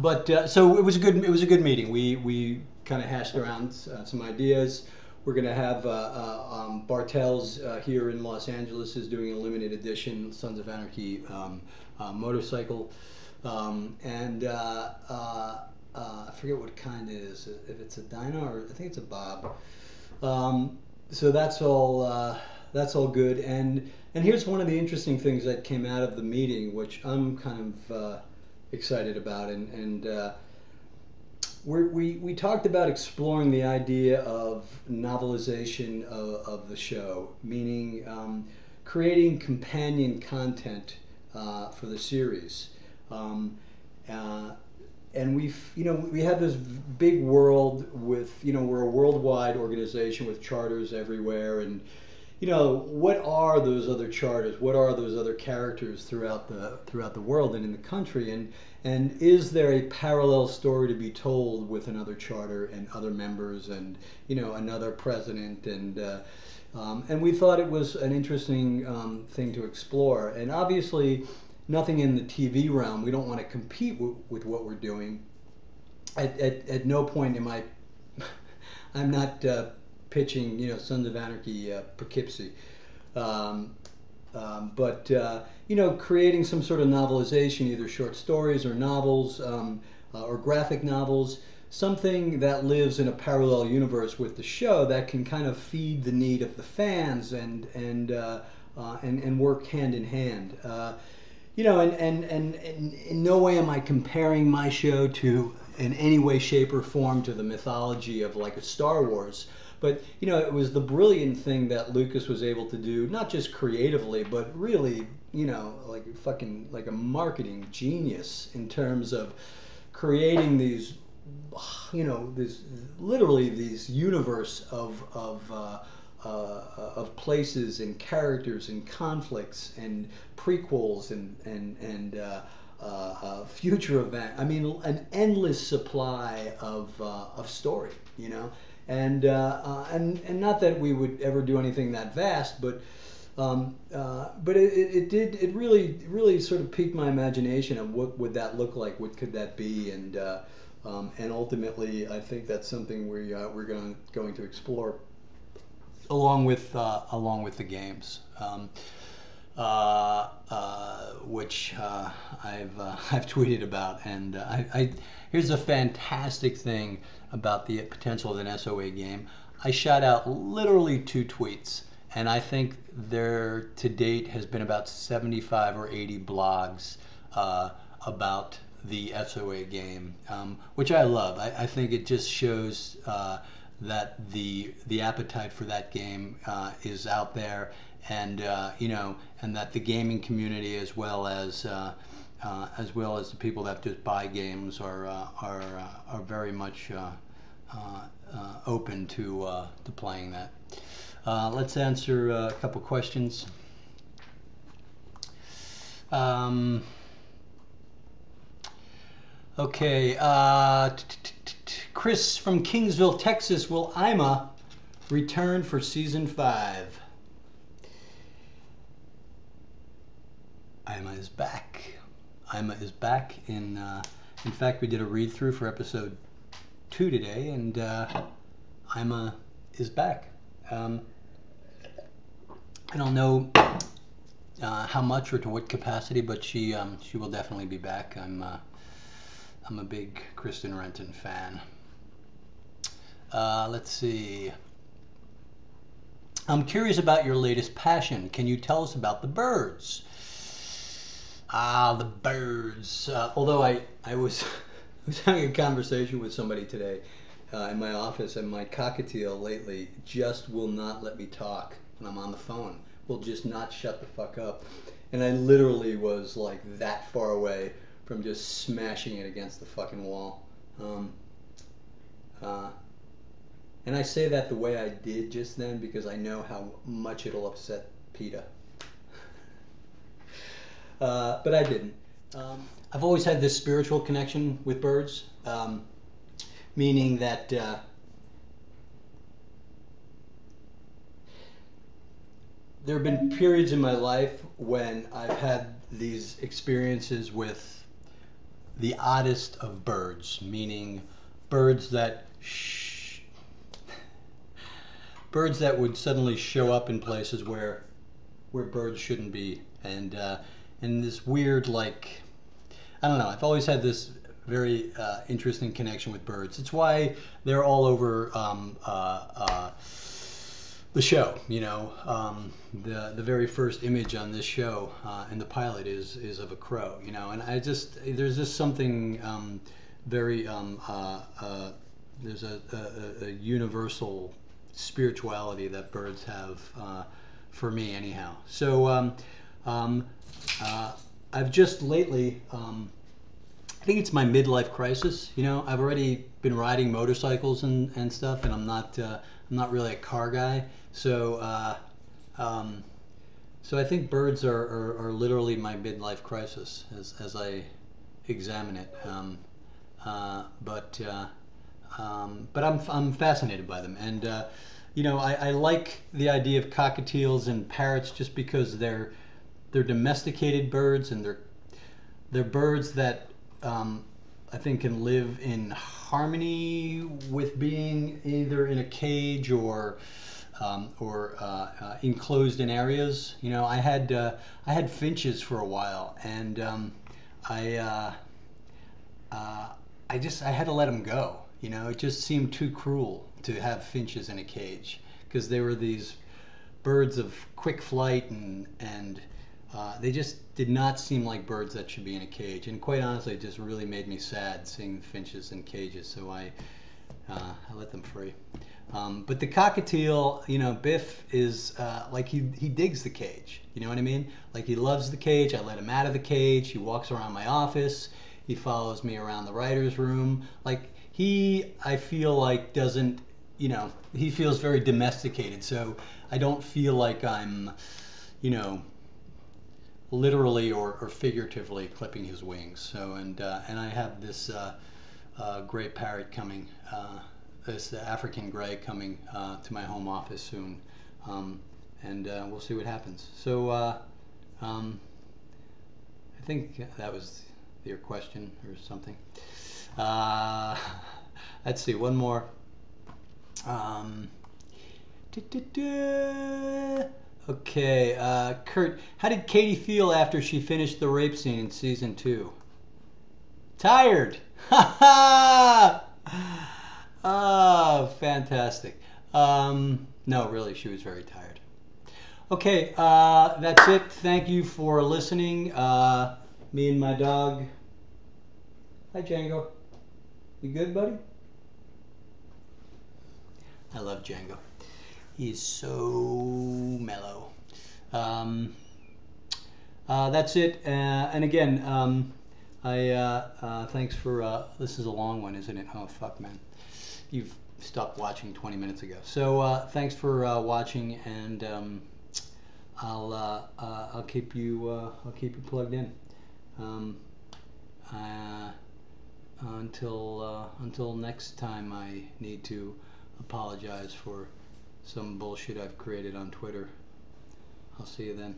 So it was a good meeting. We kind of hashed around some ideas. We're going to have Bartels here in Los Angeles is doing a limited edition Sons of Anarchy motorcycle, and I forget what kind it is. If it's a dyno or I think it's a bob. So that's all good. And here's one of the interesting things that came out of the meeting, which I'm kind of excited about, and we talked about exploring the idea of novelization of the show, meaning creating companion content for the series. And we have this big world with, we're a worldwide organization with charters everywhere, and what are those other charters? What are those other characters throughout the world and in the country? And is there a parallel story to be told with another charter and other members and another president? And we thought it was an interesting thing to explore. And obviously, nothing in the TV realm. We don't want to compete with what we're doing. At no point am I'm not pitching, Sons of Anarchy Poughkeepsie. But creating some sort of novelization, either short stories or novels or graphic novels, something that lives in a parallel universe with the show that can kind of feed the need of the fans and work hand in hand. And in no way am I comparing my show to, in any way, shape, or form, to the mythology of like a Star Wars. But, it was the brilliant thing that Lucas was able to do, not just creatively, but really, like a marketing genius in terms of creating these, these universe of places and characters and conflicts and prequels and future event. I mean, an endless supply of story, and not that we would ever do anything that vast, but it really sort of piqued my imagination of what would that look like, what could that be, and ultimately I think that's something we're going to explore along with the games, which I've tweeted about, and here's a fantastic thing about the potential of an SOA game. I shot out literally 2 tweets, and I think there to date has been about 75 or 80 blogs about the SOA game, which I love. I think it just shows that the appetite for that game is out there, and and that the gaming community, as well as the people that just buy games, are very much open to playing that. Let's answer a couple questions. Okay. Chris from Kingsville, Texas. Will Ima return for season 5? Ima is back. Ima is back. In fact, we did a read through for episode 2 today, and Ima is back. I don't know how much or to what capacity, but she will definitely be back. I'm a big Kristen Renton fan. Let's see. I'm curious about your latest passion. Can you tell us about the birds? The birds. Although I was having a conversation with somebody today in my office, and my cockatiel lately just will not let me talk when I'm on the phone. Will just not shut the fuck up. And I literally was like that far away from just smashing it against the fucking wall. And I say that the way I did just then because I know how much it'll upset PETA. But I didn't. I've always had this spiritual connection with birds, meaning that there have been periods in my life when I've had these experiences with the oddest of birds, meaning birds that birds that would suddenly show up in places where birds shouldn't be, and this weird, like, I don't know. I've always had this very interesting connection with birds. It's why they're all over the show. You know, the very first image on this show in the pilot is of a crow. You know, and there's just something very there's a universal spirituality that birds have for me, anyhow. So I've just lately. I think it's my midlife crisis. You know, I've already been riding motorcycles and stuff, and I'm not really a car guy. So so I think birds are literally my midlife crisis as I examine it. But I'm fascinated by them, and you know, I like the idea of cockatiels and parrots just because they're domesticated birds, and they're birds that I think can live in harmony with being either in a cage or enclosed in areas. You know, I had finches for a while, and I had to let them go. You know, it just seemed too cruel to have finches in a cage because they were these birds of quick flight, and they just did not seem like birds that should be in a cage. And quite honestly, it just really made me sad seeing finches in cages. So I let them free. But the cockatiel, you know, Biff is like he digs the cage. You know what I mean? Like, he loves the cage. I let him out of the cage. He walks around my office. He follows me around the writer's room. Like, I feel like doesn't, you know, he feels very domesticated. So I don't feel like I'm, you know, literally or figuratively clipping his wings. So and I have this gray parrot coming, this African gray coming to my home office soon, and we'll see what happens. So I think that was your question or something. Let's see, one more. Okay, Kurt, how did Katie feel after she finished the rape scene in season 2? Tired! Ha ha! Oh, fantastic. No, really, she was very tired. Okay, that's it. Thank you for listening. Me and my dog. Hi, Django. You good, buddy? I love Django. He's so mellow. That's it. And again, thanks for, this is a long one, isn't it? Oh, fuck, man. You've stopped watching 20 minutes ago. So thanks for watching, and I'll keep you plugged in until next time I need to apologize for some bullshit I've created on Twitter. I'll see you then.